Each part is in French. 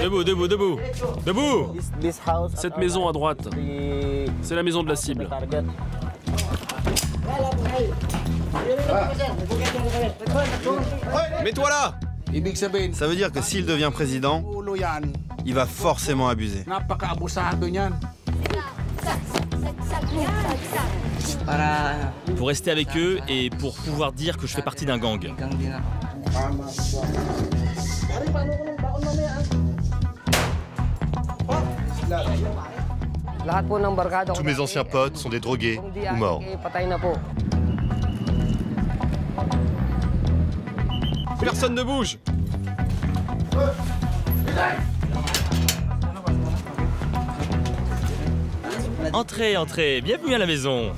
Debout, debout, debout. Debout. Cette maison à droite, c'est la maison de la cible. Mets-toi là! Ça veut dire que s'il devient président, il va forcément abuser. Pour rester avec eux et pour pouvoir dire que je fais partie d'un gang. Tous mes anciens potes sont des drogués ou morts. Personne ne bouge. Entrez, entrez, bienvenue à la maison.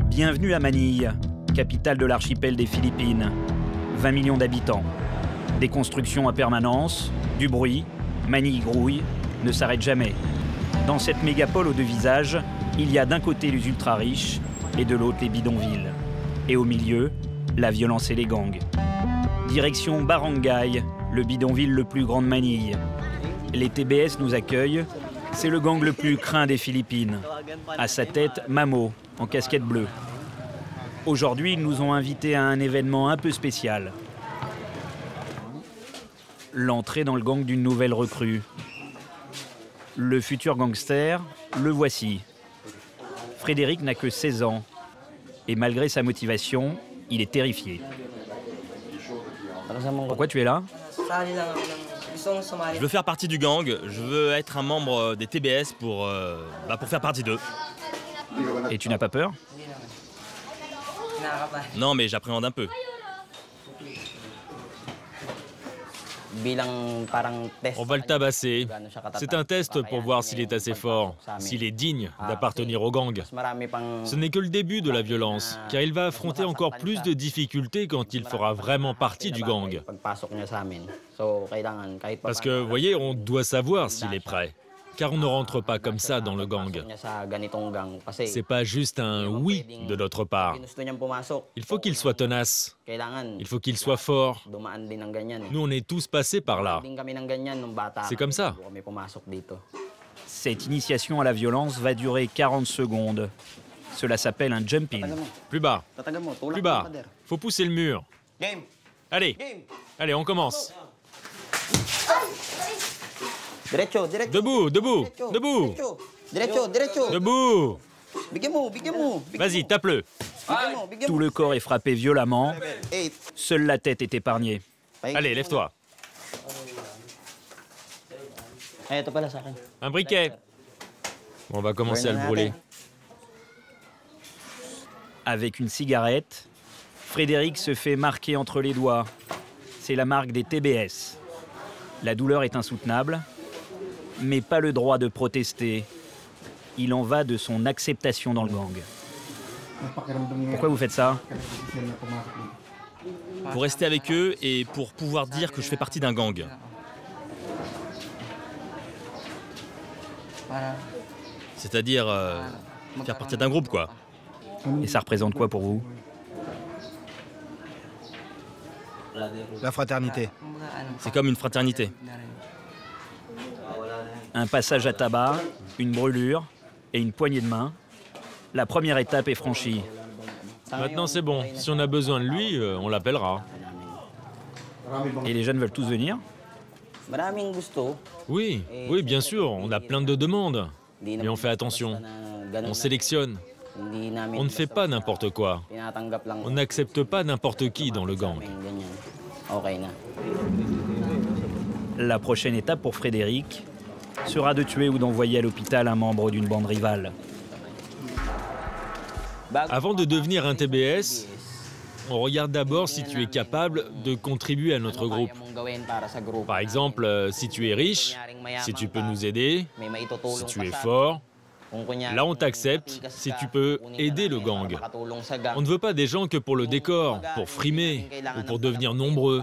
Bienvenue à Manille, capitale de l'archipel des Philippines. 20 millions d'habitants. Des constructions à permanence, du bruit, Manille grouille, ne s'arrête jamais. Dans cette mégapole aux deux visages, il y a d'un côté les ultra-riches et de l'autre les bidonvilles. Et au milieu, la violence et les gangs. Direction Barangay, le bidonville le plus grand de Manille. Les TBS nous accueillent, c'est le gang le plus craint des Philippines. À sa tête, Mamo, en casquette bleue. Aujourd'hui, ils nous ont invités à un événement un peu spécial. L'entrée dans le gang d'une nouvelle recrue. Le futur gangster, le voici. Frédéric n'a que 16 ans. Et malgré sa motivation, il est terrifié. Pourquoi tu es là? Je veux faire partie du gang, je veux être un membre des TBS pour faire partie d'eux. Et tu n'as pas peur? Non, mais j'appréhende un peu. On va le tabasser. C'est un test pour voir s'il est assez fort, s'il est digne d'appartenir au gang. Ce n'est que le début de la violence, car il va affronter encore plus de difficultés quand il fera vraiment partie du gang. Parce que, vous voyez, on doit savoir s'il est prêt. Car on ne rentre pas comme ça dans le gang. C'est pas juste un oui de notre part. Il faut qu'il soit tenace. Il faut qu'il soit fort. Nous, on est tous passés par là. C'est comme ça. Cette initiation à la violence va durer 40 secondes. Cela s'appelle un jumping. Plus bas. Plus bas. Faut pousser le mur. Allez. Allez, on commence. Debout, debout, debout. Debout. Vas-y, tape-le. Tout le corps est frappé violemment. Seule la tête est épargnée. Allez, lève-toi. Un briquet. On va commencer à le brûler. Avec une cigarette, Frédéric se fait marquer entre les doigts. C'est la marque des TBS. La douleur est insoutenable, mais pas le droit de protester. Il en va de son acceptation dans le gang. Pourquoi vous faites ça? Pour rester avec eux et pour pouvoir dire que je fais partie d'un gang. C'est-à-dire faire partie d'un groupe, quoi. Et ça représente quoi pour vous? La fraternité. C'est comme une fraternité. Un passage à tabac, une brûlure et une poignée de main. La première étape est franchie. Maintenant, c'est bon. Si on a besoin de lui, on l'appellera. Et les jeunes veulent tous venir? Oui, oui, bien sûr. On a plein de demandes. Mais on fait attention. On sélectionne. On ne fait pas n'importe quoi. On n'accepte pas n'importe qui dans le gang. La prochaine étape pour Frédéric sera de tuer ou d'envoyer à l'hôpital un membre d'une bande rivale. Avant de devenir un TBS, on regarde d'abord si tu es capable de contribuer à notre groupe. Par exemple, si tu es riche, si tu peux nous aider, si tu es fort. Là, on t'accepte si tu peux aider le gang. On ne veut pas des gens que pour le décor, pour frimer ou pour devenir nombreux.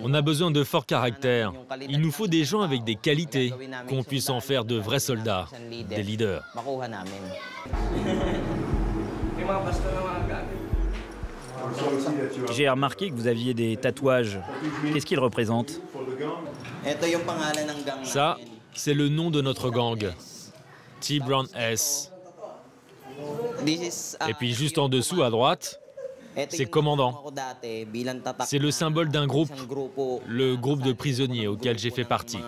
On a besoin de fort caractère. Il nous faut des gens avec des qualités, qu'on puisse en faire de vrais soldats, des leaders. J'ai remarqué que vous aviez des tatouages. Qu'est-ce qu'ils représentent? Ça, c'est le nom de notre gang, T-Brown S. Et puis juste en dessous, à droite, c'est commandant. C'est le symbole d'un groupe, le groupe de prisonniers auquel j'ai fait partie.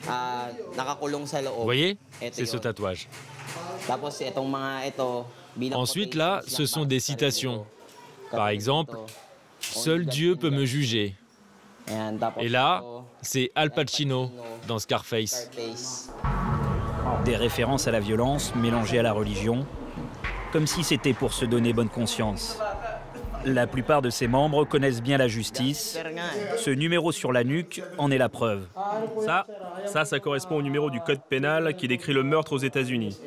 Vous voyez? C'est ce tatouage. Ensuite, là, ce sont des citations. Par exemple, « Seul Dieu peut me juger ». Et là, c'est Al Pacino dans Scarface. Des références à la violence mélangées à la religion, comme si c'était pour se donner bonne conscience. La plupart de ses membres connaissent bien la justice. Ce numéro sur la nuque en est la preuve. Ça correspond au numéro du code pénal qui décrit le meurtre aux États-Unis.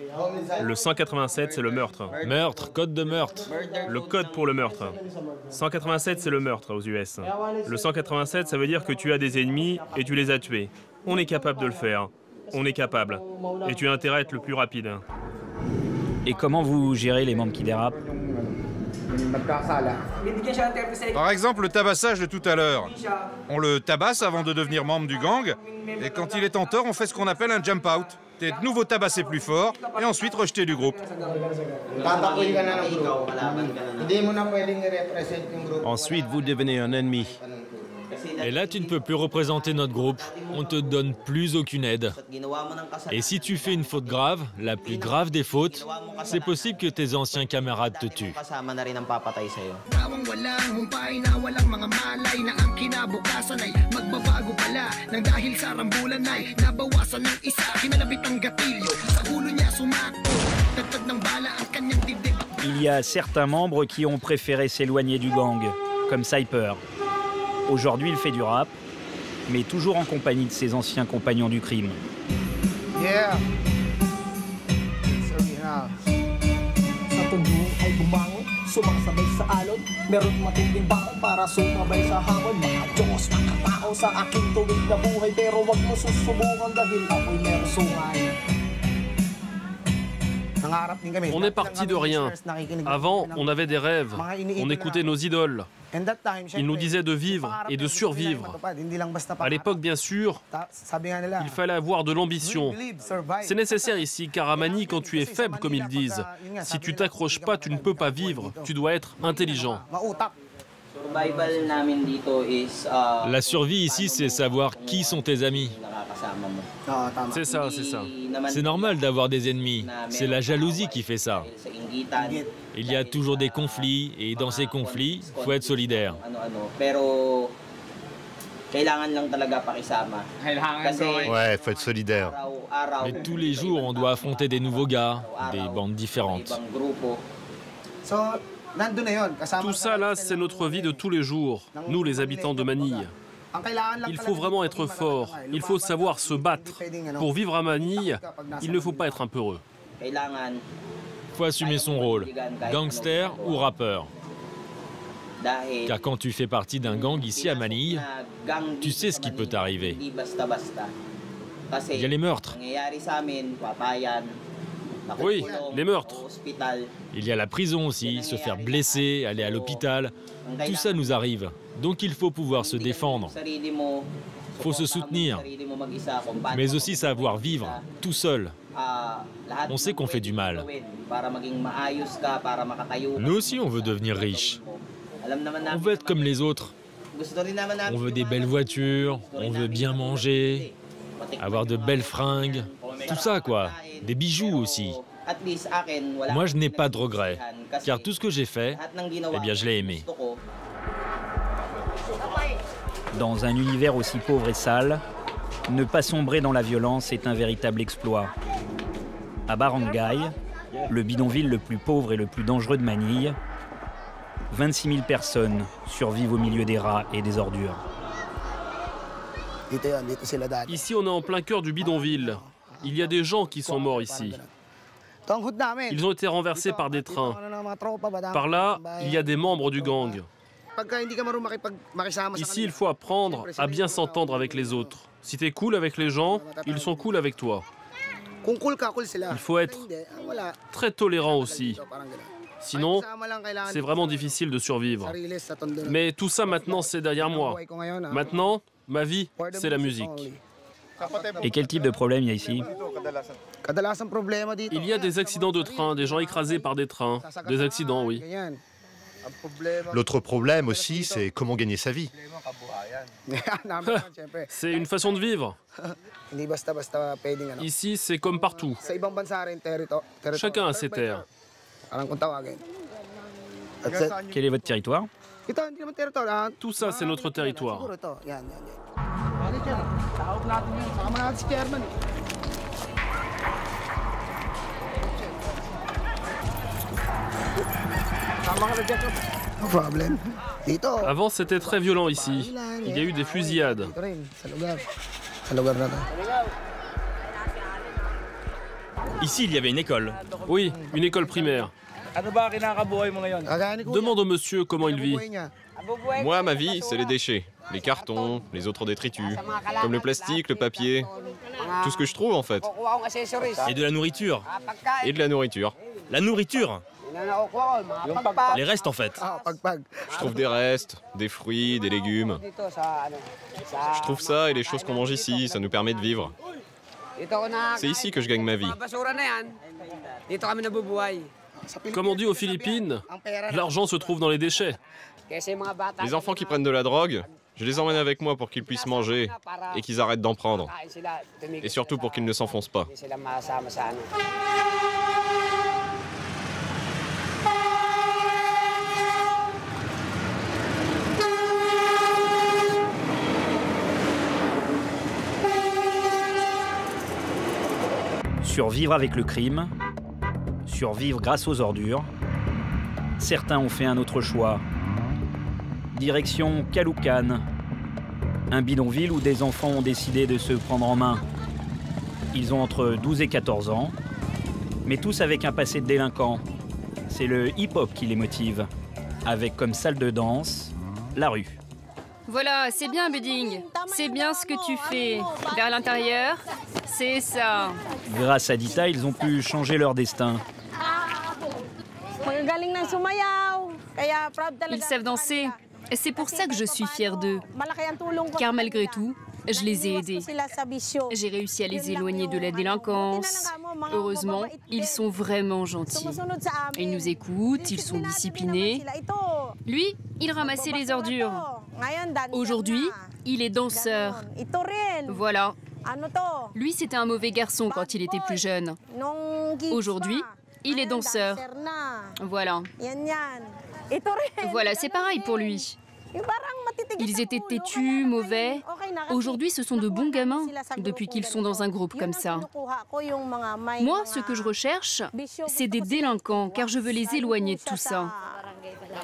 Le 187, c'est le meurtre. Meurtre, code de meurtre. Le code pour le meurtre. 187, c'est le meurtre aux US. Le 187, ça veut dire que tu as des ennemis et tu les as tués. On est capable de le faire. On est capable. Et tu as intérêt à être le plus rapide. Et comment vous gérez les membres qui dérapent? Par exemple, le tabassage de tout à l'heure. On le tabasse avant de devenir membre du gang, et quand il est en tort, on fait ce qu'on appelle un jump out. T'es de nouveau tabassé plus fort, et ensuite rejeté du groupe. Ensuite, vous devenez un ennemi. Et là, tu ne peux plus représenter notre groupe. On te donne plus aucune aide. Et si tu fais une faute grave, la plus grave des fautes, c'est possible que tes anciens camarades te tuent. Il y a certains membres qui ont préféré s'éloigner du gang, comme Cyper. Aujourd'hui, il fait du rap, mais toujours en compagnie de ses anciens compagnons du crime. Yeah. Sa tubo ay bumangon, sumasabay sa alon. Meron matinding bakal para sumabay sa hamon. Mga Diyos, mga tao sa aking tuwid na buhay. Pero wag mo susubukan dahil ako'y meron sungay. On est parti de rien. Avant, on avait des rêves. On écoutait nos idoles. Ils nous disaient de vivre et de survivre. À l'époque, bien sûr, il fallait avoir de l'ambition. C'est nécessaire ici, car à Manille, quand tu es faible, comme ils disent, si tu t'accroches pas, tu ne peux pas vivre. Tu dois être intelligent. La survie ici, c'est savoir qui sont tes amis. C'est ça, c'est ça. C'est normal d'avoir des ennemis. C'est la jalousie qui fait ça. Il y a toujours des conflits, et dans ces conflits, il faut être solidaire. Ouais, faut être solidaire. Mais tous les jours, on doit affronter des nouveaux gars, des bandes différentes. Tout ça, là, c'est notre vie de tous les jours, nous, les habitants de Manille. Il faut vraiment être fort, il faut savoir se battre. Pour vivre à Manille, il ne faut pas être un peureux. Il faut assumer son rôle, gangster ou rappeur. Car quand tu fais partie d'un gang ici à Manille, tu sais ce qui peut t'arriver. Il y a les meurtres. Oui, les meurtres. Il y a la prison aussi, se faire blesser, aller à l'hôpital. Tout ça nous arrive. Donc il faut pouvoir se défendre. Il faut se soutenir. Mais aussi savoir vivre, tout seul. On sait qu'on fait du mal. Nous aussi, on veut devenir riches. On veut être comme les autres. On veut des belles voitures, on veut bien manger, avoir de belles fringues. Tout ça, quoi. Des bijoux aussi. Moi, je n'ai pas de regrets, car tout ce que j'ai fait, eh bien, je l'ai aimé. Dans un univers aussi pauvre et sale, ne pas sombrer dans la violence est un véritable exploit. À Barangay, le bidonville le plus pauvre et le plus dangereux de Manille, 26 000 personnes survivent au milieu des rats et des ordures. Ici, on est en plein cœur du bidonville. Il y a des gens qui sont morts ici. Ils ont été renversés par des trains. Par là, il y a des membres du gang. Ici, il faut apprendre à bien s'entendre avec les autres. Si t'es cool avec les gens, ils sont cool avec toi. Il faut être très tolérant aussi. Sinon, c'est vraiment difficile de survivre. Mais tout ça maintenant, c'est derrière moi. Maintenant, ma vie, c'est la musique. Et quel type de problème il y a ici? Il y a des accidents de train, des gens écrasés par des trains. Des accidents, oui. L'autre problème aussi, c'est comment gagner sa vie. C'est une façon de vivre. Ici, c'est comme partout. Chacun a ses terres. Quel est votre territoire? Tout ça, c'est notre territoire. Avant, c'était très violent ici. Il y a eu des fusillades. Ici, il y avait une école. Oui, une école primaire. Demande au monsieur comment il vit. Moi, ma vie, c'est les déchets. Les cartons, les autres détritus. Comme le plastique, le papier. Tout ce que je trouve, en fait. Et de la nourriture. Et de la nourriture. La nourriture? Les restes, en fait. Je trouve des restes, des fruits, des légumes. Je trouve ça et les choses qu'on mange ici, ça nous permet de vivre. C'est ici que je gagne ma vie. Comme on dit aux Philippines, l'argent se trouve dans les déchets. Les enfants qui prennent de la drogue, je les emmène avec moi pour qu'ils puissent manger et qu'ils arrêtent d'en prendre. Et surtout pour qu'ils ne s'enfoncent pas. Survivre avec le crime, survivre grâce aux ordures. Certains ont fait un autre choix. Direction Caloocan, un bidonville où des enfants ont décidé de se prendre en main. Ils ont entre 12 et 14 ans, mais tous avec un passé de délinquant. C'est le hip-hop qui les motive, avec comme salle de danse, la rue. Voilà, c'est bien, Budding. C'est bien ce que tu fais. Vers l'intérieur, c'est ça. Grâce à Dita, ils ont pu changer leur destin. Ils savent danser. Et c'est pour ça que je suis fière d'eux. Car malgré tout, je les ai aidés. J'ai réussi à les éloigner de la délinquance. Heureusement, ils sont vraiment gentils. Ils nous écoutent, ils sont disciplinés. Lui, il ramassait les ordures. Aujourd'hui, il est danseur. Voilà. Lui, c'était un mauvais garçon quand il était plus jeune. Aujourd'hui, il est danseur. Voilà. Voilà, c'est pareil pour lui. Ils étaient têtus, mauvais. Aujourd'hui, ce sont de bons gamins depuis qu'ils sont dans un groupe comme ça. Moi, ce que je recherche, c'est des délinquants, car je veux les éloigner de tout ça.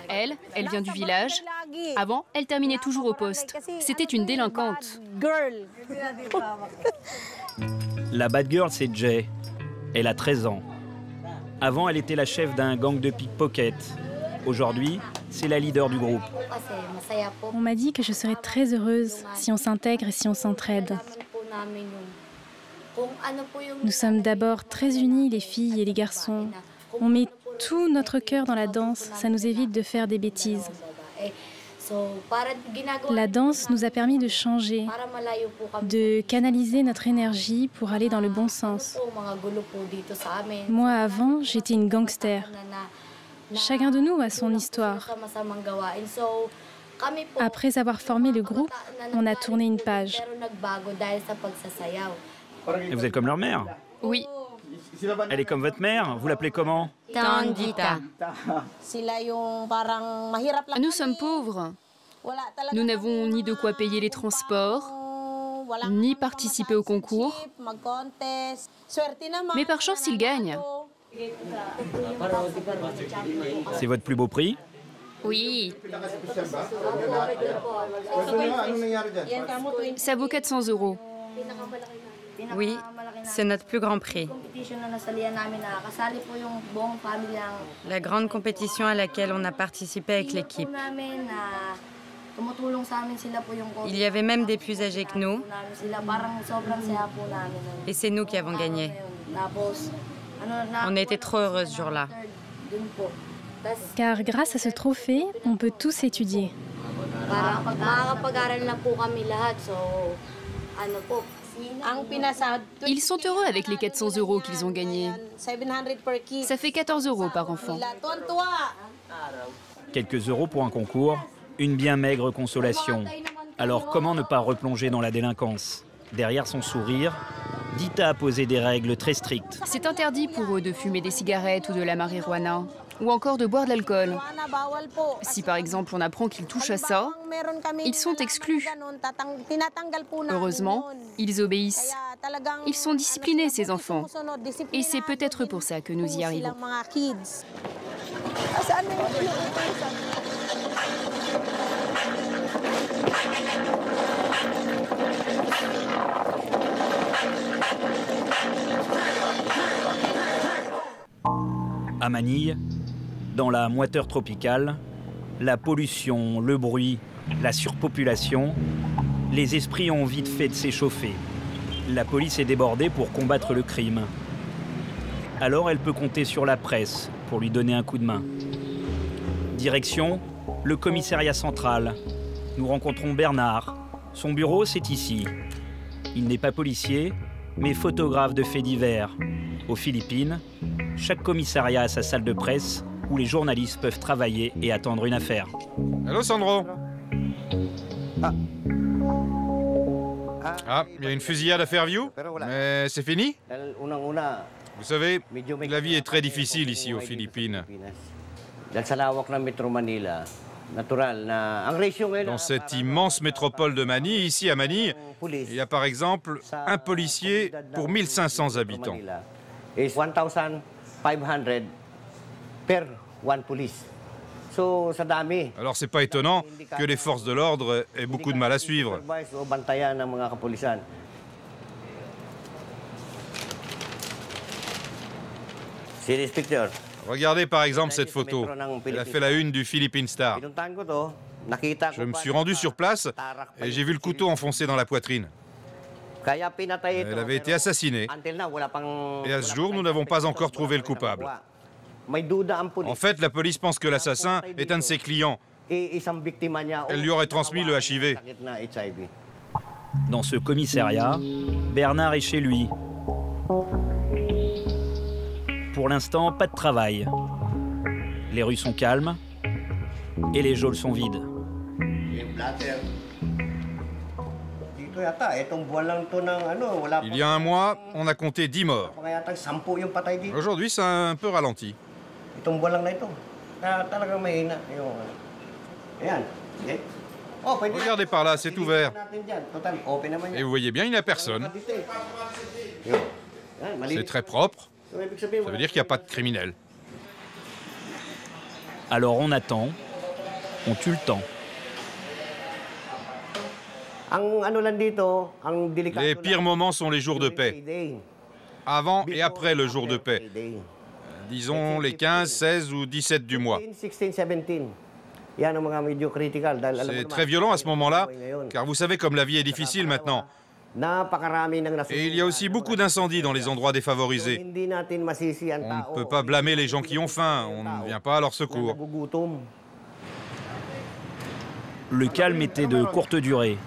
Elle vient du village. Avant, elle terminait toujours au poste. C'était une délinquante. La bad girl, c'est Jay. Elle a 13 ans. Avant, elle était la chef d'un gang de pickpocket. Aujourd'hui, c'est la leader du groupe. On m'a dit que je serais très heureuse si on s'intègre et si on s'entraide. Nous sommes d'abord très unis, les filles et les garçons. On met tout notre cœur dans la danse, ça nous évite de faire des bêtises. La danse nous a permis de changer, de canaliser notre énergie pour aller dans le bon sens. Moi, avant, j'étais une gangster. Chacun de nous a son histoire. Après avoir formé le groupe, on a tourné une page. Et vous êtes comme leur mère? Oui. Elle est comme votre mère? Vous l'appelez comment? Tandita. Nous sommes pauvres. Nous n'avons ni de quoi payer les transports, ni participer au concours. Mais par chance, ils gagnent. C'est votre plus beau prix? Oui. Ça vaut 400 €. Oui, c'est notre plus grand prix. La grande compétition à laquelle on a participé avec l'équipe. Il y avait même des plus âgés que nous. Et c'est nous qui avons gagné. On a été trop heureux ce jour-là. Car grâce à ce trophée, on peut tous étudier. Ils sont heureux avec les 400 € qu'ils ont gagnés. Ça fait 14 € par enfant. Quelques euros pour un concours, une bien maigre consolation. Alors comment ne pas replonger dans la délinquance? Derrière son sourire, Dita a posé des règles très strictes. C'est interdit pour eux de fumer des cigarettes ou de la marijuana, ou encore de boire de l'alcool. Si par exemple on apprend qu'ils touchent à ça, ils sont exclus. Heureusement, ils obéissent. Ils sont disciplinés, ces enfants. Et c'est peut-être pour ça que nous y arrivons. À Manille, dans la moiteur tropicale, la pollution, le bruit, la surpopulation, les esprits ont vite fait de s'échauffer. La police est débordée pour combattre le crime. Alors elle peut compter sur la presse pour lui donner un coup de main. Direction, le commissariat central. Nous rencontrons Bernard. Son bureau, c'est ici. Il n'est pas policier, mais photographe de faits divers. Aux Philippines, chaque commissariat a sa salle de presse où les journalistes peuvent travailler et attendre une affaire. Allô Sandro? Ah, il y a une fusillade à Fairview, mais c'est fini? Vous savez, la vie est très difficile ici aux Philippines. Dans cette immense métropole de Manille, ici à Manille, il y a par exemple un policier pour 1500 habitants. Alors c'est pas étonnant que les forces de l'ordre aient beaucoup de mal à suivre. Regardez par exemple cette photo. Elle a fait la une du Philippine Star. Je me suis rendu sur place et j'ai vu le couteau enfoncé dans la poitrine. Elle avait été assassinée. Et à ce jour, nous n'avons pas encore trouvé le coupable. En fait, la police pense que l'assassin est un de ses clients. Elle lui aurait transmis le HIV. Dans ce commissariat, Bernard est chez lui. Pour l'instant, pas de travail. Les rues sont calmes et les geôles sont vides. Il y a un mois, on a compté 10 morts. Aujourd'hui, ça a un peu ralenti. Regardez par là, c'est ouvert. Et vous voyez bien, il n'y a personne. C'est très propre. Ça veut dire qu'il n'y a pas de criminels. Alors on attend, on tue le temps. Les pires moments sont les jours de paix. Avant et après le jour de paix. Disons les 15, 16 ou 17 du mois. C'est très violent à ce moment-là, car vous savez comme la vie est difficile maintenant. Et il y a aussi beaucoup d'incendies dans les endroits défavorisés. On ne peut pas blâmer les gens qui ont faim, on ne vient pas à leur secours. Le calme était de courte durée.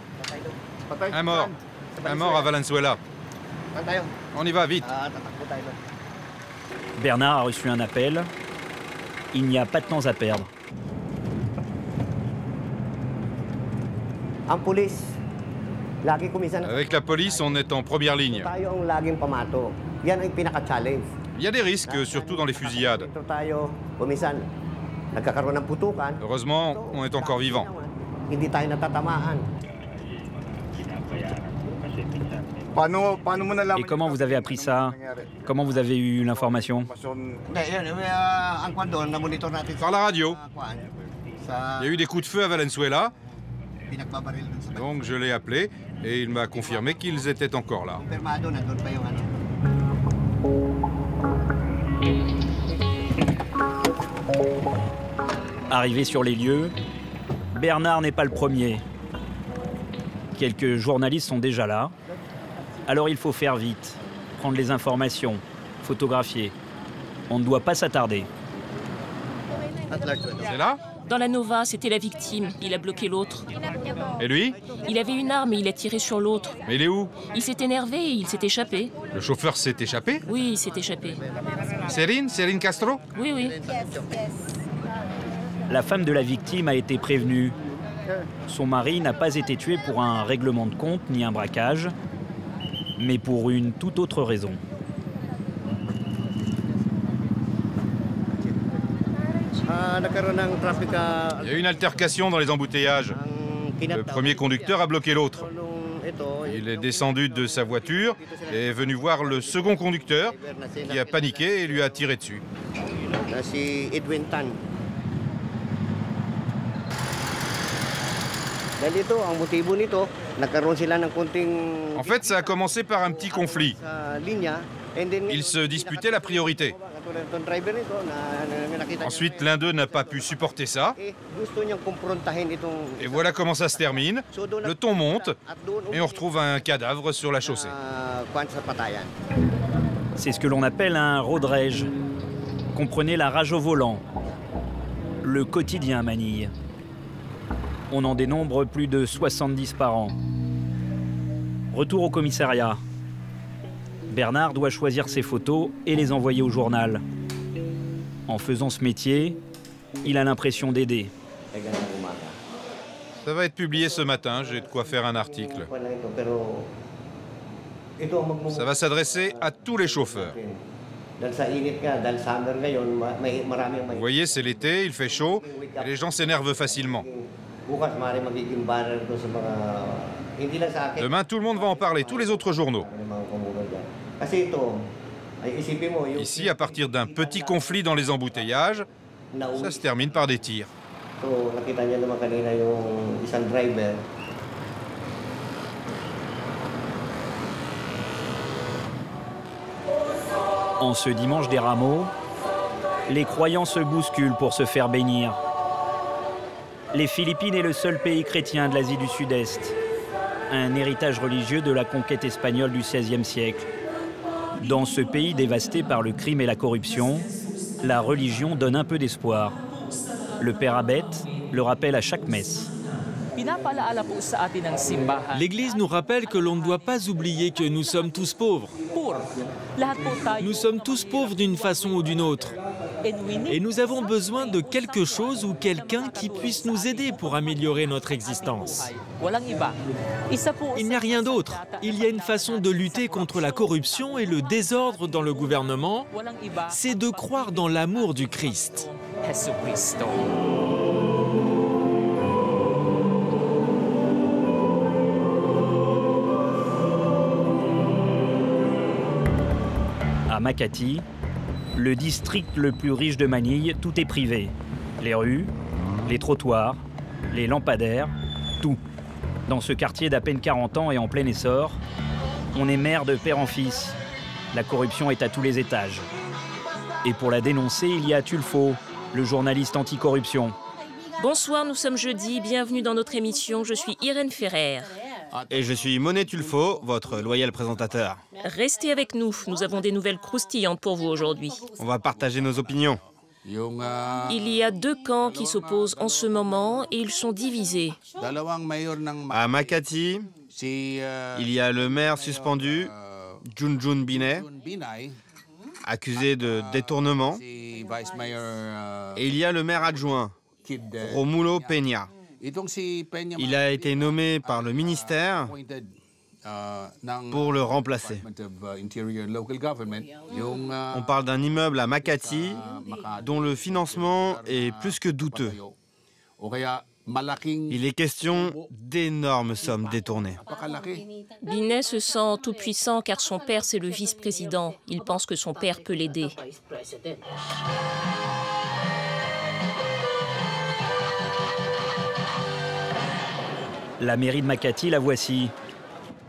Un mort à Valenzuela. On y va, vite. Bernard a reçu un appel. Il n'y a pas de temps à perdre. Avec la police, on est en première ligne. Il y a des risques, surtout dans les fusillades. Heureusement, on est encore vivant. Et comment vous avez appris ça? Comment vous avez eu l'information? Par la radio. Il y a eu des coups de feu à Valenzuela. Donc je l'ai appelé et il m'a confirmé qu'ils étaient encore là. Arrivé sur les lieux, Bernard n'est pas le premier. Quelques journalistes sont déjà là. Alors il faut faire vite, prendre les informations, photographier. On ne doit pas s'attarder. C'est là? Dans la Nova, c'était la victime. Il a bloqué l'autre. Et lui? Il avait une arme et il a tiré sur l'autre. Mais il est où? Il s'est énervé et il s'est échappé. Le chauffeur s'est échappé? Oui, il s'est échappé. Serine Castro? Oui, oui. La femme de la victime a été prévenue. Son mari n'a pas été tué pour un règlement de compte ni un braquage, mais pour une toute autre raison. Il y a eu une altercation dans les embouteillages. Le premier conducteur a bloqué l'autre. Il est descendu de sa voiture et est venu voir le second conducteur qui a paniqué et lui a tiré dessus. En fait, ça a commencé par un petit conflit. Ils se disputaient la priorité. Ensuite, l'un d'eux n'a pas pu supporter ça. Et voilà comment ça se termine. Le ton monte et on retrouve un cadavre sur la chaussée. C'est ce que l'on appelle un road rage. Comprenez la rage au volant. Le quotidien à Manille. On en dénombre plus de 70 par an. Retour au commissariat. Bernard doit choisir ses photos et les envoyer au journal. En faisant ce métier, il a l'impression d'aider. Ça va être publié ce matin, j'ai de quoi faire un article. Ça va s'adresser à tous les chauffeurs. Vous voyez, c'est l'été, il fait chaud, et les gens s'énervent facilement. Demain, tout le monde va en parler, tous les autres journaux. Ici, à partir d'un petit conflit dans les embouteillages, ça se termine par des tirs. En ce dimanche des Rameaux, les croyants se bousculent pour se faire bénir. Les Philippines est le seul pays chrétien de l'Asie du Sud-Est, un héritage religieux de la conquête espagnole du XVIe siècle. Dans ce pays dévasté par le crime et la corruption, la religion donne un peu d'espoir. Le père Abet le rappelle à chaque messe. L'Église nous rappelle que l'on ne doit pas oublier que nous sommes tous pauvres. Nous sommes tous pauvres d'une façon ou d'une autre. Et nous avons besoin de quelque chose ou quelqu'un qui puisse nous aider pour améliorer notre existence. Il n'y a rien d'autre. Il y a une façon de lutter contre la corruption et le désordre dans le gouvernement, c'est de croire dans l'amour du Christ. À Makati, le district le plus riche de Manille, tout est privé. Les rues, les trottoirs, les lampadaires, tout. Dans ce quartier d'à peine 40 ans et en plein essor, on est maire de père en fils. La corruption est à tous les étages. Et pour la dénoncer, il y a Tulfo, le journaliste anticorruption. Bonsoir, nous sommes jeudi, bienvenue dans notre émission, je suis Irène Ferrer. Et je suis Monet Tulfo, votre loyal présentateur. Restez avec nous, nous avons des nouvelles croustillantes pour vous aujourd'hui. On va partager nos opinions. Il y a deux camps qui s'opposent en ce moment et ils sont divisés. À Makati, il y a le maire suspendu, Junjun Binay, accusé de détournement. Et il y a le maire adjoint, Romulo Peña. Il a été nommé par le ministère pour le remplacer. On parle d'un immeuble à Makati dont le financement est plus que douteux. Il est question d'énormes sommes détournées. Binay se sent tout puissant car son père c'est le vice-président. Il pense que son père peut l'aider. La mairie de Makati, la voici.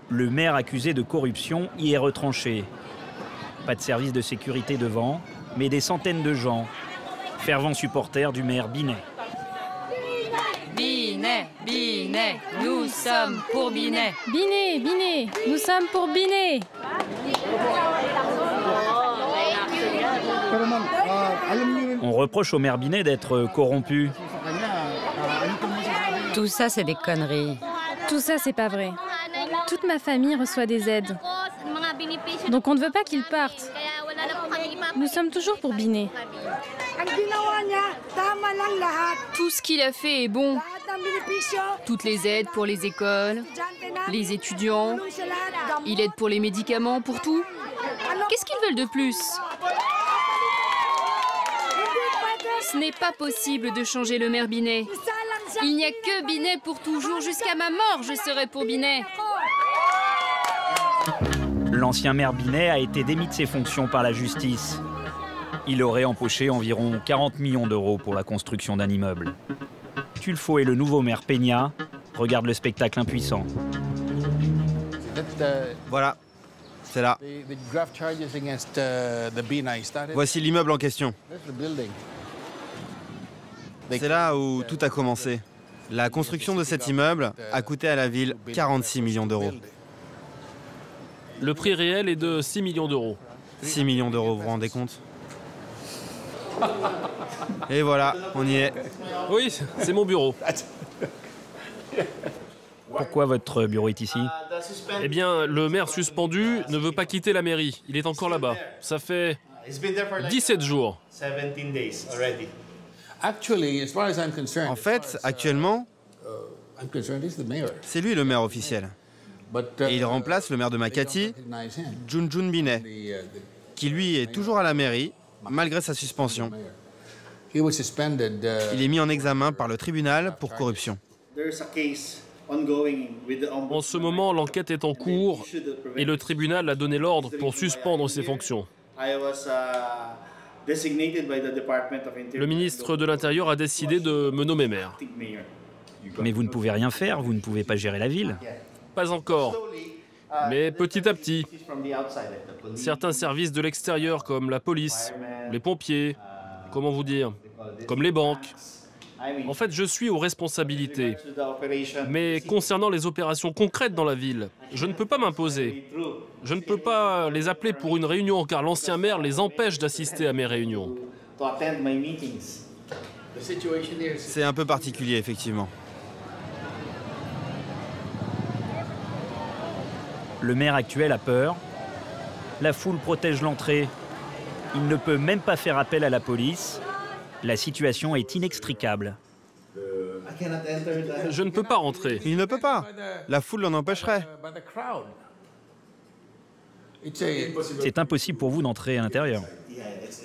Le maire accusé de corruption y est retranché. Pas de service de sécurité devant, mais des centaines de gens, fervents supporters du maire Binet. Binet, Binet, nous sommes pour Binet. Binet, Binet, nous sommes pour Binet. On reproche au maire Binet d'être corrompu. Tout ça, c'est des conneries. Tout ça, c'est pas vrai. Toute ma famille reçoit des aides. Donc on ne veut pas qu'il parte. Nous sommes toujours pour Binet. Tout ce qu'il a fait est bon. Toutes les aides pour les écoles, les étudiants, il aide pour les médicaments, pour tout. Qu'est-ce qu'ils veulent de plus? Ce n'est pas possible de changer le maire Binet. Il n'y a que Binet pour toujours. Jusqu'à ma mort, je serai pour Binet. L'ancien maire Binet a été démis de ses fonctions par la justice. Il aurait empoché environ 40 millions d'euros pour la construction d'un immeuble. Tulfo et le nouveau maire Peña regardent le spectacle impuissant. Voilà, c'est là. Voici l'immeuble en question. C'est là où tout a commencé. La construction de cet immeuble a coûté à la ville 46 millions d'euros. Le prix réel est de 6 millions d'euros. 6 millions d'euros, vous vous rendez compte? Et voilà, on y est. Oui, c'est mon bureau. Pourquoi votre bureau est ici? Eh bien, le maire suspendu ne veut pas quitter la mairie. Il est encore là-bas. Ça fait 17 jours. En fait, actuellement, c'est lui le maire officiel. Et il remplace le maire de Makati, Junjun Binet, qui lui est toujours à la mairie, malgré sa suspension. Il est mis en examen par le tribunal pour corruption. En ce moment, l'enquête est en cours et le tribunal a donné l'ordre pour suspendre ses fonctions. Le ministre de l'Intérieur a décidé de me nommer maire. Mais vous ne pouvez rien faire, vous ne pouvez pas gérer la ville. Pas encore, mais petit à petit. Certains services de l'extérieur, comme la police, les pompiers, comment vous dire, comme les banques. En fait, je suis aux responsabilités. Mais concernant les opérations concrètes dans la ville, je ne peux pas m'imposer. Je ne peux pas les appeler pour une réunion, car l'ancien maire les empêche d'assister à mes réunions. C'est un peu particulier, effectivement. Le maire actuel a peur. La foule protège l'entrée. Il ne peut même pas faire appel à la police. La situation est inextricable. Je ne peux pas rentrer. Il ne peut pas. La foule l'en empêcherait. C'est impossible pour vous d'entrer à l'intérieur.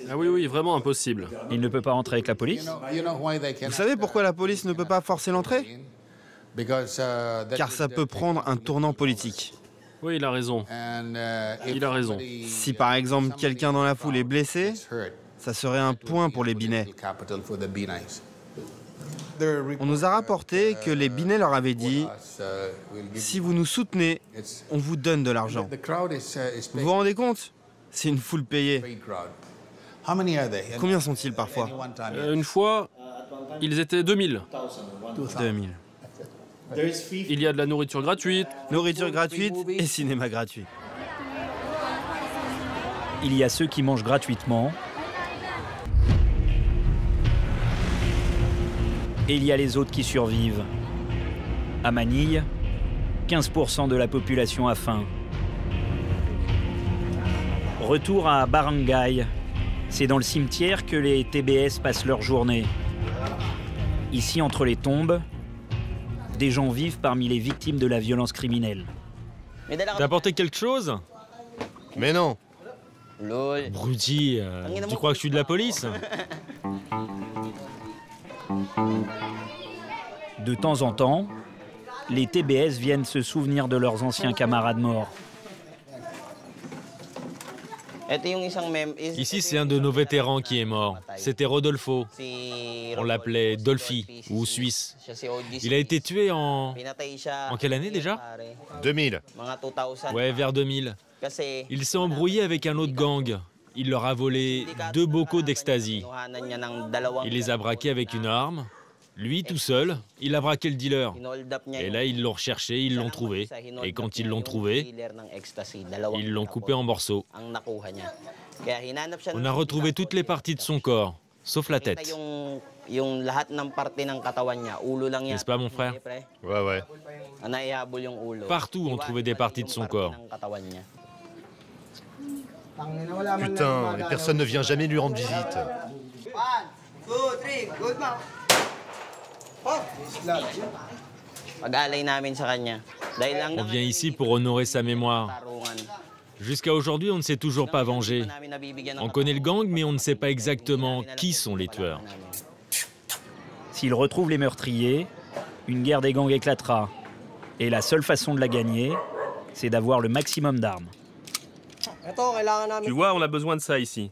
Ah oui, oui, vraiment impossible. Il ne peut pas rentrer avec la police? Vous savez pourquoi la police ne peut pas forcer l'entrée? Car ça peut prendre un tournant politique. Oui, il a raison. Il a raison. Si par exemple quelqu'un dans la foule est blessé, ça serait un point pour les Binet. On nous a rapporté que les Binet leur avaient dit « Si vous nous soutenez, on vous donne de l'argent. » Vous vous rendez compte? C'est une foule payée. Combien sont-ils parfois? Une fois, ils étaient 2000. 2000. Il y a de la nourriture gratuite. Nourriture gratuite et cinéma gratuit. Il y a ceux qui mangent gratuitement. Et il y a les autres qui survivent. À Manille, 15% de la population a faim. Retour à Barangay. C'est dans le cimetière que les TBS passent leur journée. Ici, entre les tombes, des gens vivent parmi les victimes de la violence criminelle. T'as apporté quelque chose? Mais non. Bruti, tu crois que je suis de la police? De temps en temps, les TBS viennent se souvenir de leurs anciens camarades morts. Ici, c'est un de nos vétérans qui est mort. C'était Rodolfo. On l'appelait Dolphy, ou Suisse. Il a été tué en quelle année déjà? 2000. Ouais, vers 2000. Il s'est embrouillé avec un autre gang. Il leur a volé 2 bocaux d'ecstasy. Il les a braqués avec une arme. Lui, tout seul, il a braqué le dealer. Et là, ils l'ont recherché, ils l'ont trouvé. Et quand ils l'ont trouvé, ils l'ont coupé en morceaux. On a retrouvé toutes les parties de son corps, sauf la tête. N'est-ce pas, mon frère? Ouais, ouais. Partout, on trouvait des parties de son corps. Putain, et personne ne vient jamais lui rendre visite. On vient ici pour honorer sa mémoire. Jusqu'à aujourd'hui, on ne s'est toujours pas vengé. On connaît le gang, mais on ne sait pas exactement qui sont les tueurs. S'ils retrouvent les meurtriers, une guerre des gangs éclatera. Et la seule façon de la gagner, c'est d'avoir le maximum d'armes. Tu vois, on a besoin de ça ici.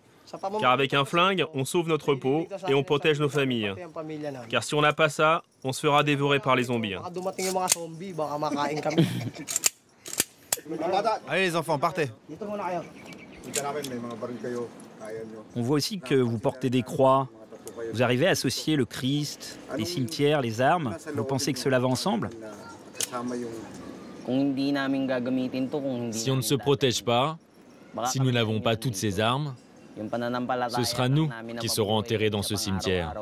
Car avec un flingue, on sauve notre peau et on protège nos familles. Car si on n'a pas ça, on se fera dévorer par les zombies. Allez les enfants, partez. On voit aussi que vous portez des croix. Vous arrivez à associer le Christ, les cimetières, les armes. Vous pensez que cela va ensemble? Si on ne se protège pas, si nous n'avons pas toutes ces armes, ce sera nous qui serons enterrés dans ce cimetière.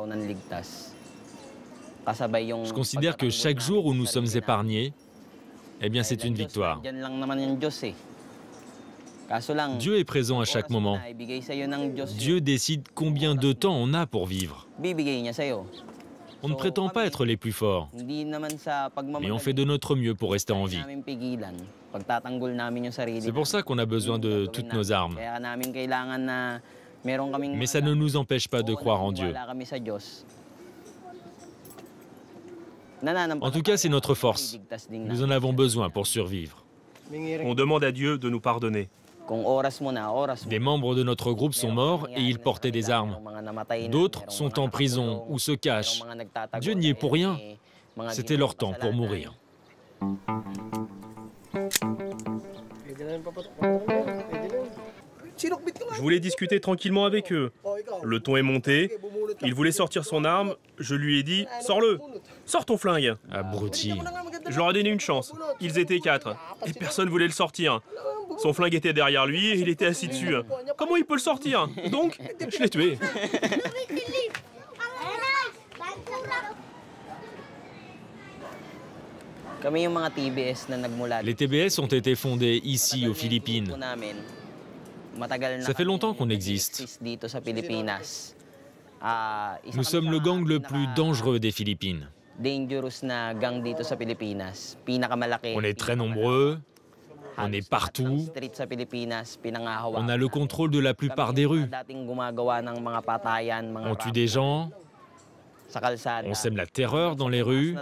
Je considère que chaque jour où nous sommes épargnés, eh bien c'est une victoire. Dieu est présent à chaque moment. Dieu décide combien de temps on a pour vivre. On ne prétend pas être les plus forts, mais on fait de notre mieux pour rester en vie. C'est pour ça qu'on a besoin de toutes nos armes. Mais ça ne nous empêche pas de croire en Dieu. En tout cas, c'est notre force. Nous en avons besoin pour survivre. On demande à Dieu de nous pardonner. Des membres de notre groupe sont morts et ils portaient des armes. D'autres sont en prison ou se cachent. Dieu n'y est pour rien. C'était leur temps pour mourir. Je voulais discuter tranquillement avec eux. Le ton est monté. Il voulait sortir son arme. Je lui ai dit « Sors-le! Sors ton flingue !» Abruti. Je leur ai donné une chance. Ils étaient 4. Et personne ne voulait le sortir. Son flingue était derrière lui et il était assis dessus. Comment il peut le sortir? Donc, je l'ai tué. Les TBS ont été fondés ici, aux Philippines. Ça fait longtemps qu'on existe. Nous sommes le gang le plus dangereux des Philippines. On est très nombreux, on est partout, on a le contrôle de la plupart des rues. On tue des gens, on sème la terreur dans les rues.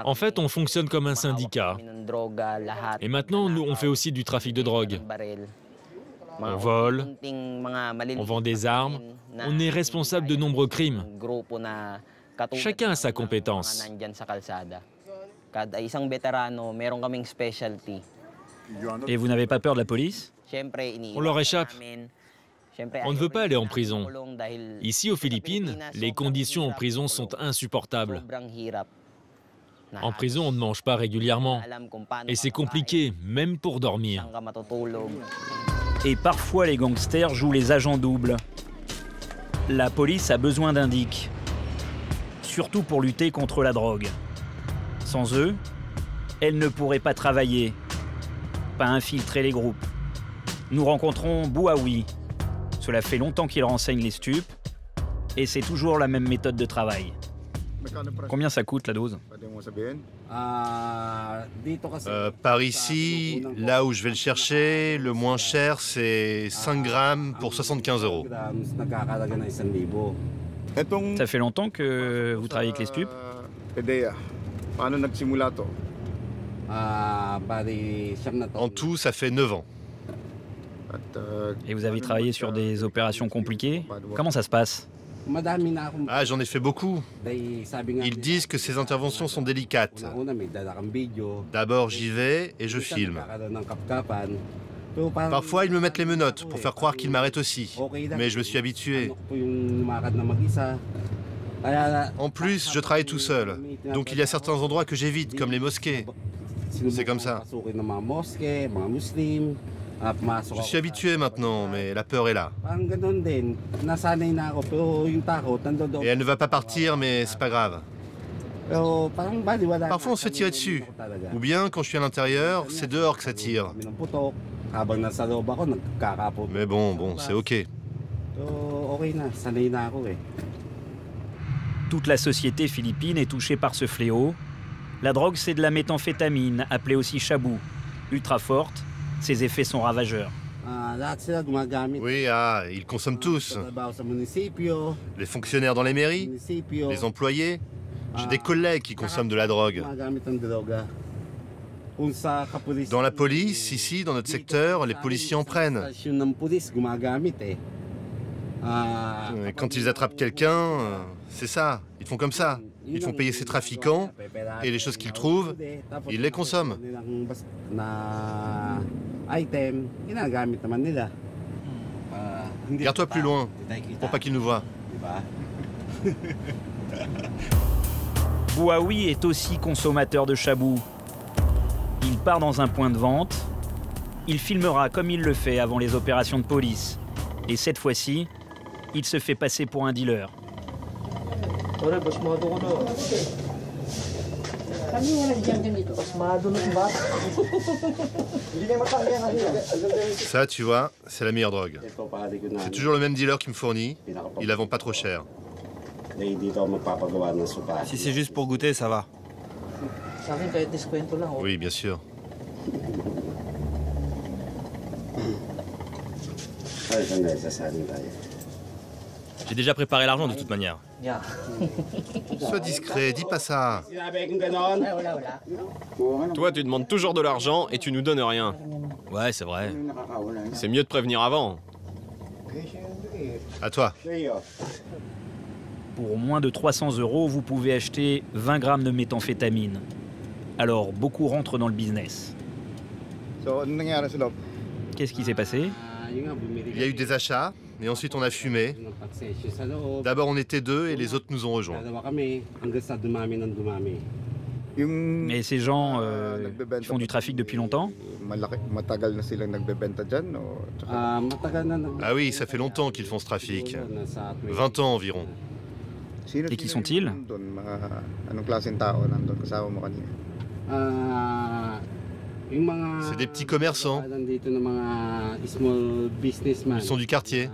En fait, on fonctionne comme un syndicat. Et maintenant, nous, on fait aussi du trafic de drogue. On vole, on vend des armes, on est responsable de nombreux crimes. Chacun a sa compétence. Et vous n'avez pas peur de la police? On leur échappe. On ne veut pas aller en prison. Ici, aux Philippines, les conditions en prison sont insupportables. En prison, on ne mange pas régulièrement. Et c'est compliqué, même pour dormir. Et parfois, les gangsters jouent les agents doubles. La police a besoin d'indices, surtout pour lutter contre la drogue. Sans eux, elle ne pourrait pas travailler, pas infiltrer les groupes. Nous rencontrons Bouaoui. Cela fait longtemps qu'il renseigne les stupes, et c'est toujours la même méthode de travail. Combien ça coûte la dose? Par ici, là où je vais le chercher, le moins cher, c'est 5 grammes pour 75 €. Ça fait longtemps que vous travaillez avec les stupes? En tout, ça fait 9 ans. Et vous avez travaillé sur des opérations compliquées? Comment ça se passe? Ah, j'en ai fait beaucoup. Ils disent que ces interventions sont délicates. D'abord, j'y vais et je filme. Parfois, ils me mettent les menottes pour faire croire qu'ils m'arrêtent aussi. Mais je me suis habitué. En plus, je travaille tout seul. Donc il y a certains endroits que j'évite, comme les mosquées. C'est comme ça. Je suis habitué maintenant, mais la peur est là. Et elle ne va pas partir, mais c'est pas grave. Parfois on se fait tirer dessus. Ou bien, quand je suis à l'intérieur, c'est dehors que ça tire. Mais bon, c'est ok. Toute la société philippine est touchée par ce fléau. La drogue, c'est de la méthamphétamine, appelée aussi chabou. Ultra forte, ses effets sont ravageurs. Oui, ils consomment tous. Les fonctionnaires dans les mairies, les employés. J'ai des collègues qui consomment de la drogue. Dans la police, ici, dans notre secteur, les policiers en prennent. Et quand ils attrapent quelqu'un, c'est ça, ils font comme ça. Ils font payer ces trafiquants et les choses qu'ils trouvent, ils les consomment. Garde-toi plus loin, pour pas qu'ils nous voient. Bouaoui est aussi consommateur de chabou. Il part dans un point de vente. Il filmera comme il le fait avant les opérations de police. Et cette fois-ci, il se fait passer pour un dealer. Ça, tu vois, c'est la meilleure drogue. C'est toujours le même dealer qui me fournit. Il la vend pas trop cher. Si c'est juste pour goûter, ça va. Oui, bien sûr. J'ai déjà préparé l'argent de toute manière. Sois discret, dis pas ça. Toi, tu demandes toujours de l'argent et tu nous donnes rien. Ouais, c'est vrai. C'est mieux de prévenir avant. À toi. Pour moins de 300 €, vous pouvez acheter 20 grammes de méthamphétamine. Alors, beaucoup rentrent dans le business. Qu'est-ce qui s'est passé? Il y a eu des achats, et ensuite on a fumé. D'abord on était 2 et les autres nous ont rejoints. Mais ces gens font du trafic depuis longtemps? Ah oui, ça fait longtemps qu'ils font ce trafic. 20 ans environ. Et qui sont-ils? C'est des petits commerçants. Ils sont du quartier.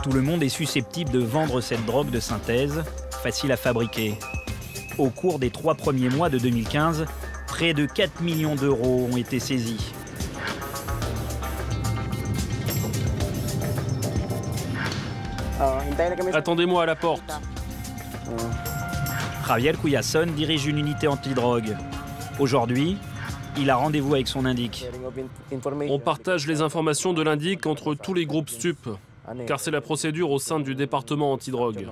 Tout le monde est susceptible de vendre cette drogue de synthèse, facile à fabriquer. Au cours des 3 premiers mois de 2015, près de 4 millions d'euros ont été saisis. Attendez-moi à la porte. Javier Cuyason dirige une unité antidrogue. Aujourd'hui, il a rendez-vous avec son indique. On partage les informations de l'indique entre tous les groupes stup, car c'est la procédure au sein du département antidrogue.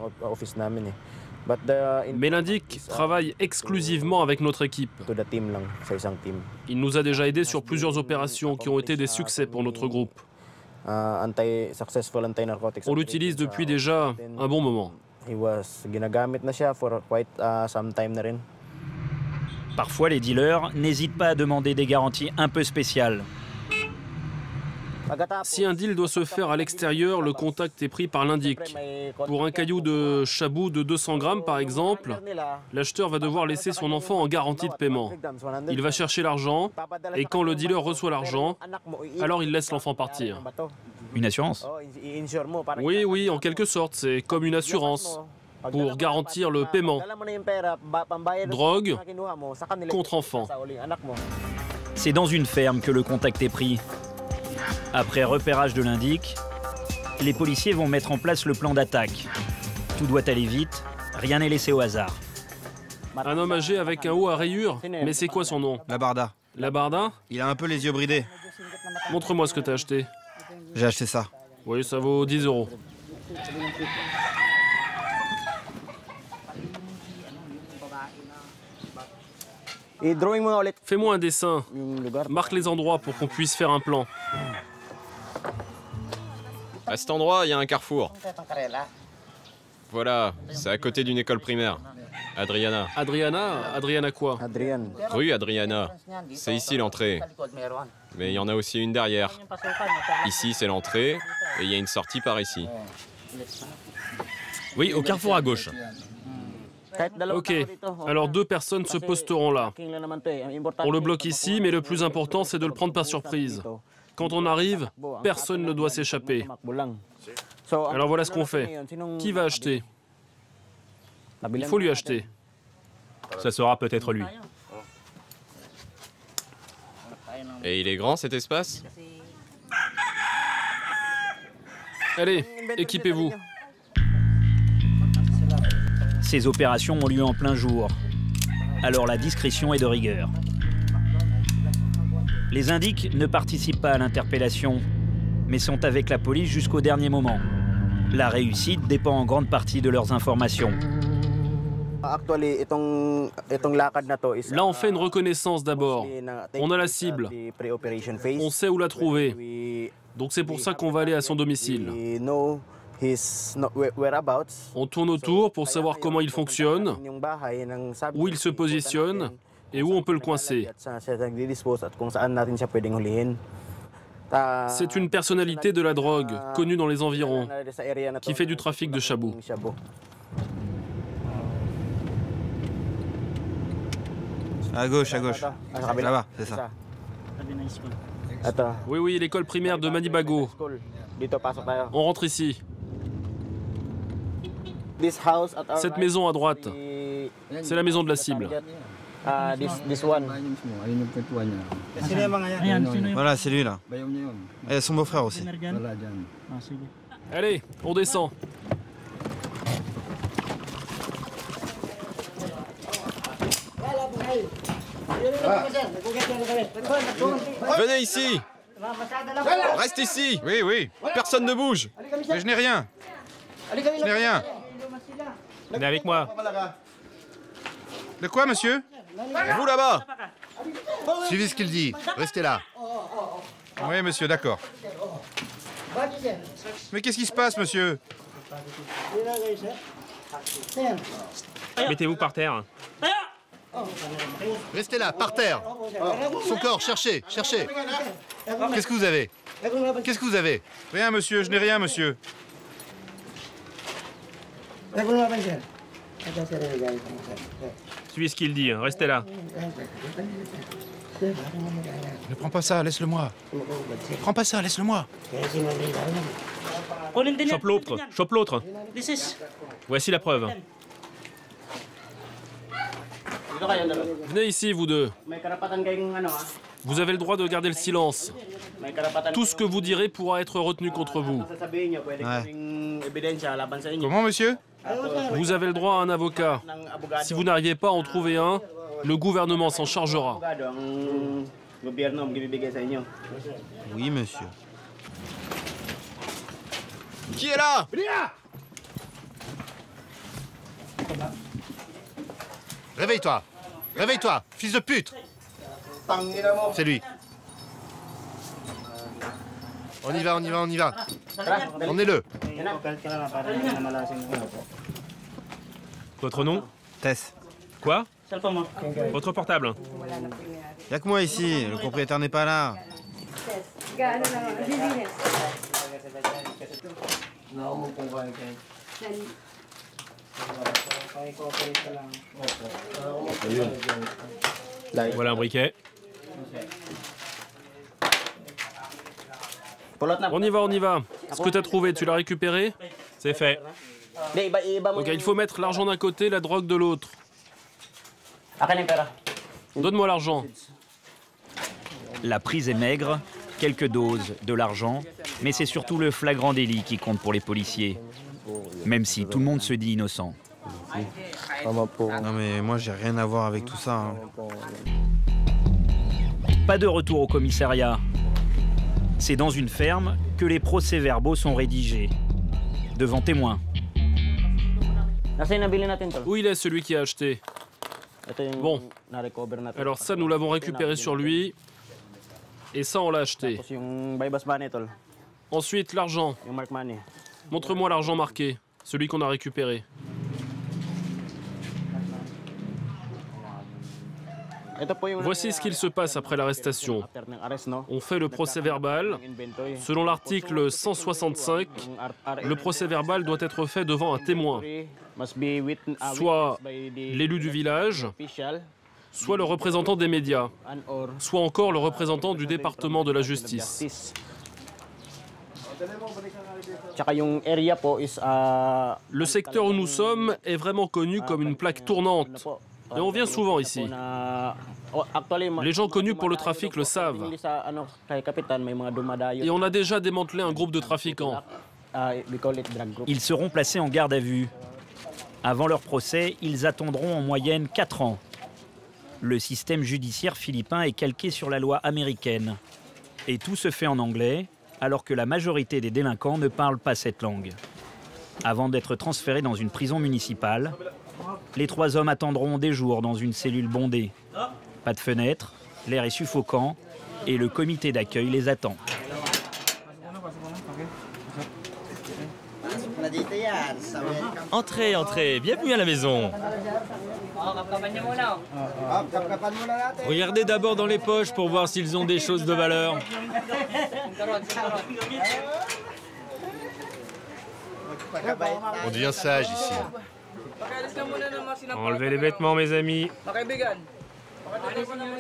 Mais l'indique travaille exclusivement avec notre équipe. Il nous a déjà aidés sur plusieurs opérations qui ont été des succès pour notre groupe. On l'utilise depuis déjà un bon moment. Parfois, les dealers n'hésitent pas à demander des garanties un peu spéciales. Si un deal doit se faire à l'extérieur, le contact est pris par l'indique. Pour un caillou de chabou de 200 grammes, par exemple, l'acheteur va devoir laisser son enfant en garantie de paiement. Il va chercher l'argent, et quand le dealer reçoit l'argent, alors il laisse l'enfant partir. Une assurance? Oui, en quelque sorte, c'est comme une assurance, pour garantir le paiement. Drogue contre enfant. C'est dans une ferme que le contact est pris. Après repérage de l'indique, les policiers vont mettre en place le plan d'attaque. Tout doit aller vite, rien n'est laissé au hasard. Un homme âgé avec un haut à rayures, mais c'est quoi son nom? La Barda. La Barda? Il a un peu les yeux bridés. Montre-moi ce que t'as acheté. J'ai acheté ça. Oui, ça vaut 10 €. Fais-moi un dessin. Marque les endroits pour qu'on puisse faire un plan. À cet endroit, il y a un carrefour. Voilà, c'est à côté d'une école primaire. Adriana. Adriana? Adriana quoi? Rue Adriana. C'est ici l'entrée. Mais il y en a aussi une derrière. Ici, c'est l'entrée, et il y a une sortie par ici. Oui, au carrefour à gauche. Ok, alors 2 personnes se posteront là. On le bloque ici, mais le plus important, c'est de le prendre par surprise. Quand on arrive, personne ne doit s'échapper. Alors voilà ce qu'on fait. Qui va acheter? Il faut lui acheter. Ça sera peut-être lui. Et il est grand, cet espace? Allez, équipez-vous. Ces opérations ont lieu en plein jour. Alors la discrétion est de rigueur. Les indiques ne participent pas à l'interpellation, mais sont avec la police jusqu'au dernier moment. La réussite dépend en grande partie de leurs informations. Là, on fait une reconnaissance d'abord. On a la cible. On sait où la trouver. Donc c'est pour ça qu'on va aller à son domicile. On tourne autour pour savoir comment il fonctionne, où il se positionne et où on peut le coincer. C'est une personnalité de la drogue, connue dans les environs, qui fait du trafic de chabou. À gauche, là-bas, c'est ça. Oui, oui, l'école primaire de Manibago. On rentre ici. Cette maison à droite, c'est la maison de la cible. Voilà, c'est lui là. Et il y a son beau-frère aussi. Allez, on descend. Venez ici! Reste ici! Oui, oui. Personne ne bouge! Mais je n'ai rien. Je n'ai rien. Venez avec moi. De quoi, monsieur? Vous là-bas! Suivez ce qu'il dit. Restez là. Oui, monsieur, d'accord. Mais qu'est-ce qui se passe, monsieur? Mettez-vous par terre. Restez là, par terre. Son corps, cherchez, cherchez. Qu'est-ce que vous avez? Qu'est-ce que vous avez? Rien, monsieur, je n'ai rien, monsieur. Suivez ce qu'il dit, restez là. Ne prends pas ça, laisse-le-moi. Prends pas ça, laisse-le-moi. Chope l'autre, chope l'autre. Voici la preuve. Venez ici, vous deux. Vous avez le droit de garder le silence. Tout ce que vous direz pourra être retenu contre vous. Comment, monsieur? Vous avez le droit à un avocat. Si vous n'arrivez pas à en trouver un, le gouvernement s'en chargera. Oui, monsieur. Qui est là? Réveille-toi. Réveille-toi, fils de pute. C'est lui. On y va, on y va, on y va. Emmenez-le. Votre nom? Tess. Quoi? Votre portable? Y'a que moi ici, le propriétaire n'est pas là. Voilà un briquet. On y va, on y va. Ce que t'as trouvé, tu l'as récupéré? C'est fait. Ok, il faut mettre l'argent d'un côté, la drogue de l'autre. Donne-moi l'argent. La prise est maigre, quelques doses, de l'argent, mais c'est surtout le flagrant délit qui compte pour les policiers. Même si tout le monde se dit innocent. Non mais moi j'ai rien à voir avec tout ça. Pas de retour au commissariat. C'est dans une ferme que les procès-verbaux sont rédigés, devant témoins. Où il est celui qui a acheté? Bon, alors ça nous l'avons récupéré sur lui, et ça on l'a acheté. Ensuite l'argent. Montre-moi l'argent marqué, celui qu'on a récupéré. Voici ce qu'il se passe après l'arrestation. On fait le procès-verbal. Selon l'article 165, le procès-verbal doit être fait devant un témoin, soit l'élu du village, soit le représentant des médias, soit encore le représentant du département de la justice. Le secteur où nous sommes est vraiment connu comme une plaque tournante. Et on vient souvent ici. Les gens connus pour le trafic le savent. Et on a déjà démantelé un groupe de trafiquants. Ils seront placés en garde à vue. Avant leur procès, ils attendront en moyenne 4 ans. Le système judiciaire philippin est calqué sur la loi américaine. Et tout se fait en anglais, alors que la majorité des délinquants ne parlent pas cette langue. Avant d'être transférés dans une prison municipale, les 3 hommes attendront des jours dans une cellule bondée. Pas de fenêtre, l'air est suffocant et le comité d'accueil les attend. Entrez, entrez, bienvenue à la maison. Regardez d'abord dans les poches pour voir s'ils ont des choses de valeur. On devient sage ici. Enlevez les vêtements, mes amis.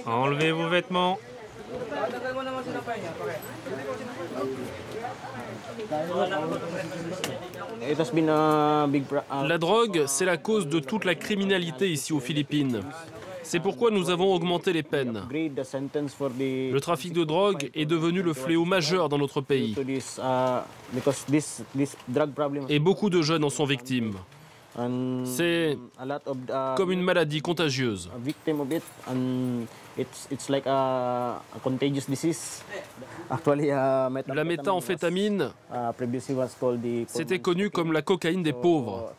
Enlevez vos vêtements. La drogue, c'est la cause de toute la criminalité ici aux Philippines. C'est pourquoi nous avons augmenté les peines. Le trafic de drogue est devenu le fléau majeur dans notre pays. Et beaucoup de jeunes en sont victimes. C'est comme une maladie contagieuse. La méthamphétamine, c'était connu comme la cocaïne des pauvres.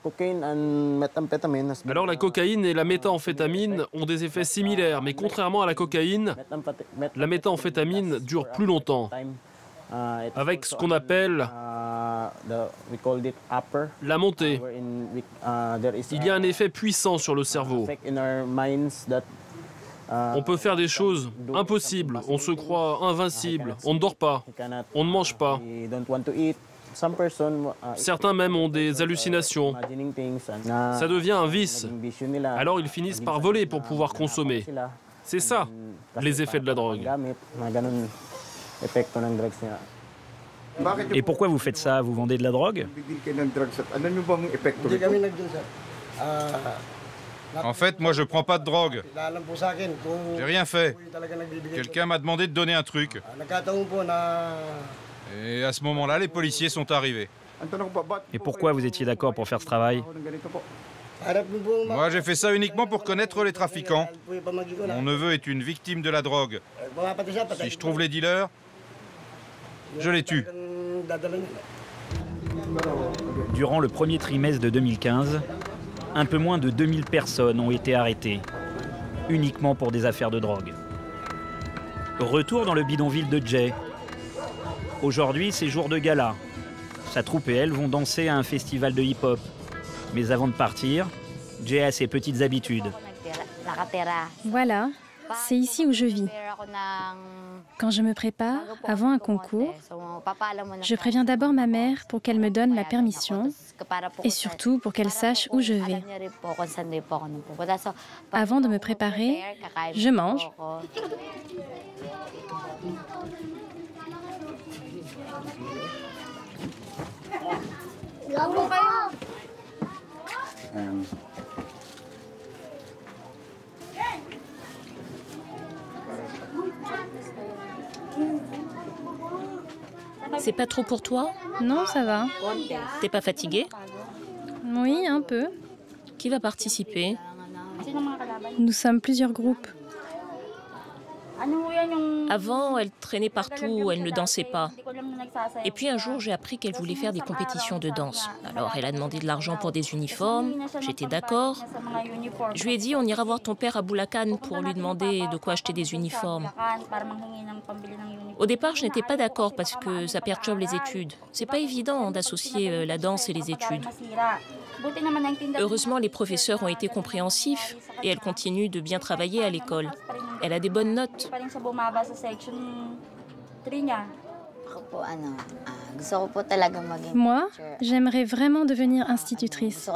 Alors la cocaïne et la méthamphétamine ont des effets similaires, mais contrairement à la cocaïne, la méthamphétamine dure plus longtemps, avec ce qu'on appelle la montée. Il y a un effet puissant sur le cerveau. On peut faire des choses impossibles, on se croit invincible, on ne dort pas, on ne mange pas. Certains même ont des hallucinations. Ça devient un vice. Alors ils finissent par voler pour pouvoir consommer. C'est ça, les effets de la drogue. Et pourquoi vous faites ça? Vous vendez de la drogue? En fait, moi je prends pas de drogue. J'ai rien fait. Quelqu'un m'a demandé de donner un truc. Et à ce moment-là, les policiers sont arrivés. Et pourquoi vous étiez d'accord pour faire ce travail? Moi j'ai fait ça uniquement pour connaître les trafiquants. Mon neveu est une victime de la drogue. Si je trouve les dealers, je les tue. Durant le premier trimestre de 2015, un peu moins de 2000 personnes ont été arrêtées, uniquement pour des affaires de drogue. Retour dans le bidonville de Jay. Aujourd'hui, c'est jour de gala. Sa troupe et elle vont danser à un festival de hip-hop. Mais avant de partir, Jay a ses petites habitudes. Voilà, c'est ici où je vis. Quand je me prépare, avant un concours, je préviens d'abord ma mère pour qu'elle me donne la permission et surtout pour qu'elle sache où je vais. Avant de me préparer, je mange. C'est pas trop pour toi? Non, ça va. T'es pas fatiguée? Oui, un peu. Qui va participer? Nous sommes plusieurs groupes. Avant, elle traînait partout, elle ne dansait pas. Et puis un jour, j'ai appris qu'elle voulait faire des compétitions de danse. Alors elle a demandé de l'argent pour des uniformes, j'étais d'accord. Je lui ai dit, on ira voir ton père à Bulacan pour lui demander de quoi acheter des uniformes. Au départ, je n'étais pas d'accord parce que ça perturbe les études. C'est pas évident d'associer la danse et les études. Heureusement, les professeurs ont été compréhensifs et elle continue de bien travailler à l'école. Elle a des bonnes notes. Moi, j'aimerais vraiment devenir institutrice.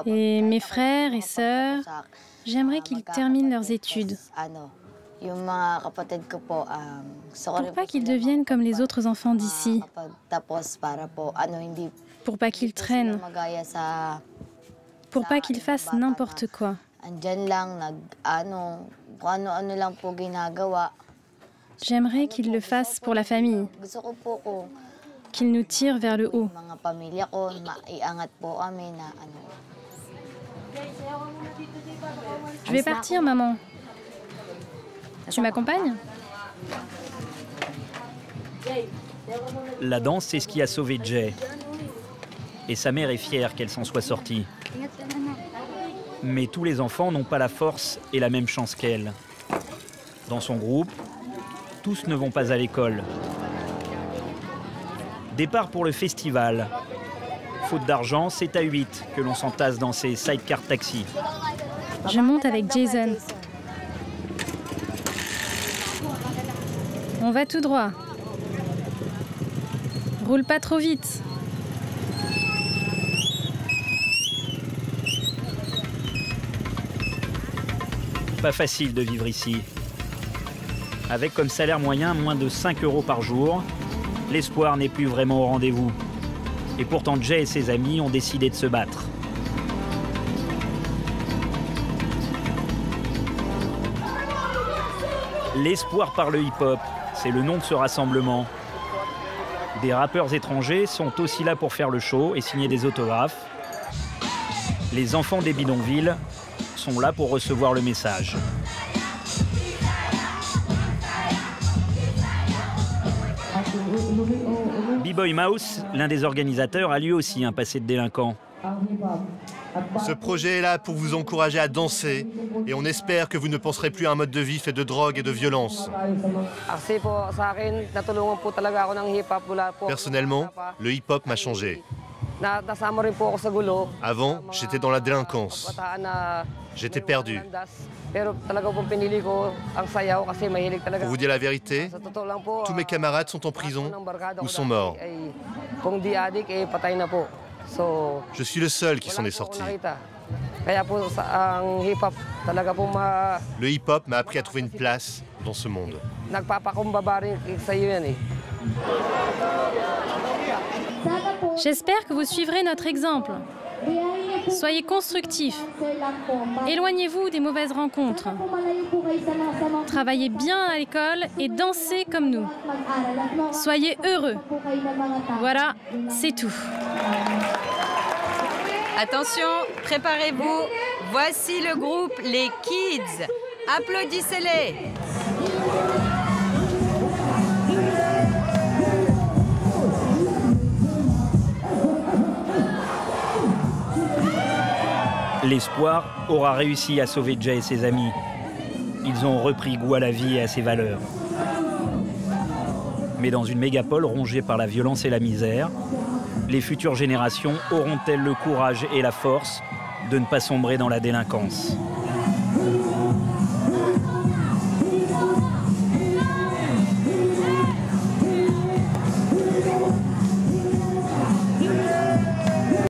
Et mes frères et sœurs, j'aimerais qu'ils terminent leurs études. Pour pas qu'ils deviennent comme les autres enfants d'ici. Pour pas qu'ils traînent. Pour pas qu'ils fassent n'importe quoi. J'aimerais qu'ils le fassent pour la famille, qu'ils nous tirent vers le haut. Je vais partir, maman. Tu m'accompagnes? La danse, c'est ce qui a sauvé Jay. Et sa mère est fière qu'elle s'en soit sortie. Mais tous les enfants n'ont pas la force et la même chance qu'elle. Dans son groupe, tous ne vont pas à l'école. Départ pour le festival. Faute d'argent, c'est à 8 que l'on s'entasse dans ces sidecar taxis. Je monte avec Jason. On va tout droit. Roule pas trop vite. Pas facile de vivre ici. Avec comme salaire moyen moins de 5 € par jour, l'espoir n'est plus vraiment au rendez-vous. Et pourtant Jay et ses amis ont décidé de se battre. L'espoir par le hip-hop, c'est le nom de ce rassemblement. Des rappeurs étrangers sont aussi là pour faire le show et signer des autographes. Les enfants des bidonvilles sont là pour recevoir le message. B-Boy Mouse, l'un des organisateurs, a lui aussi un passé de délinquant. Ce projet est là pour vous encourager à danser et on espère que vous ne penserez plus à un mode de vie fait de drogue et de violence. Personnellement, le hip-hop m'a changé. Avant, j'étais dans la délinquance. J'étais perdu. Pour vous dire la vérité, tous mes camarades sont en prison ou sont morts. Je suis le seul qui s'en est sorti. Le hip-hop m'a appris à trouver une place dans ce monde. J'espère que vous suivrez notre exemple. Soyez constructifs. Éloignez-vous des mauvaises rencontres. Travaillez bien à l'école et dansez comme nous. Soyez heureux. Voilà, c'est tout. Attention, préparez-vous. Voici le groupe Les Kids. Applaudissez-les. L'espoir aura réussi à sauver Jay et ses amis. Ils ont repris goût à la vie et à ses valeurs. Mais dans une mégapole rongée par la violence et la misère, les futures générations auront-elles le courage et la force de ne pas sombrer dans la délinquance ?